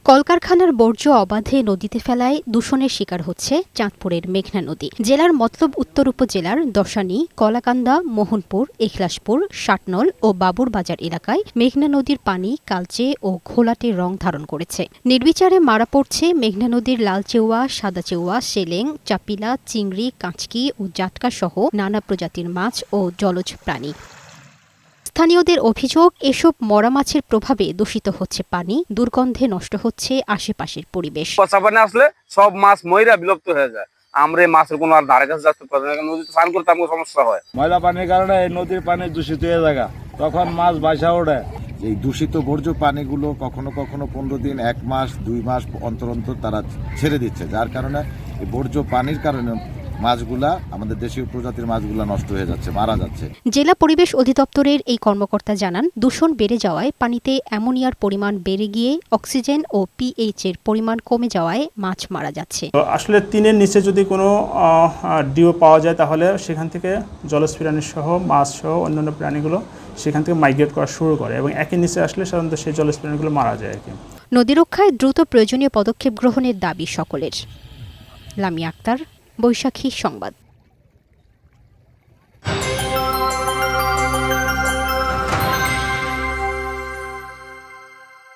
কলকারখানার বর্জ্য অবাধে নদীতে ফেলায় দূষণের শিকার হচ্ছে চাঁদপুরের মেঘনা নদী। জেলার মতলব উত্তর উপজেলার দশানী, কলাকান্দা, মোহনপুর, এখলাসপুর, শাটনল ও বাবুরবাজার এলাকায় মেঘনা নদীর পানি কালচে ও ঘোলাটে রং ধারণ করেছে। নির্বিচারে মারা পড়ছে মেঘনা নদীর লাল চেওয়া, সাদা চেওয়া, সেলেং, চাপিলা, চিংড়ি, কাঁচকি ও জাটকা সহ নানা প্রজাতির মাছ ও জলজ প্রাণী। স্থানীয়দের অভিযোগ, এসব মরা মাছের প্রভাবে দূষিত হচ্ছে পানি, দুর্গন্ধে নষ্ট হচ্ছে আশেপাশের পরিবেশ। পচা পানি আসলে সব মাছ মইরা বিলুপ্ত হয়ে যায়। আমরা এই মাছের কোনো আর ধারে কাছে যাতে পারি না, নদীতে স্নান করতে আমাকে সমস্যা হয়। ময়লা পানির কারণে এই নদীর পানি দূষিত হয়ে যায়, তখন মাছ ভাসা ওঠে। এই দূষিত বর্জ্য পানিগুলো কখনো কখনো 15 দিন, 1 মাস, 2 মাস অন্তর অন্তর তারা ছেড়ে দিচ্ছে, যার কারণে এই বর্জ্য পানির কারণে মাছগুলা, আমাদের দেশীয় প্রজাতির মাছগুলা নষ্ট হয়ে যাচ্ছে, মারা যাচ্ছে। জেলা পরিবেশ অধিদপ্তরের এই কর্মকর্তা জানান, দূষণ বেড়ে যাওয়ায় পানিতে অ্যামোনিয়ার পরিমাণ বেড়ে গিয়ে অক্সিজেন ও পিএইচ এর পরিমাণ কমে যাওয়ায় মাছ মারা যাচ্ছে। আসলে 3-এর নিচে যদি কোনো ডিও পাওয়া যায় তাহলে সেখান থেকে জলজ প্রাণী সহ মাছ সহ অন্যান্য প্রাণীগুলো সেখান থেকে মাইগ্রেট করা শুরু করে এবং 1-এর নিচে আসলে সাধারণত সেই জলজ প্রাণীগুলো মারা যায় আর কি। নদী রক্ষায় দ্রুত প্রয়োজনীয় পদক্ষেপ গ্রহণের দাবি সকলের। লামিয়া আক্তার, বৈশাখী সংবাদ।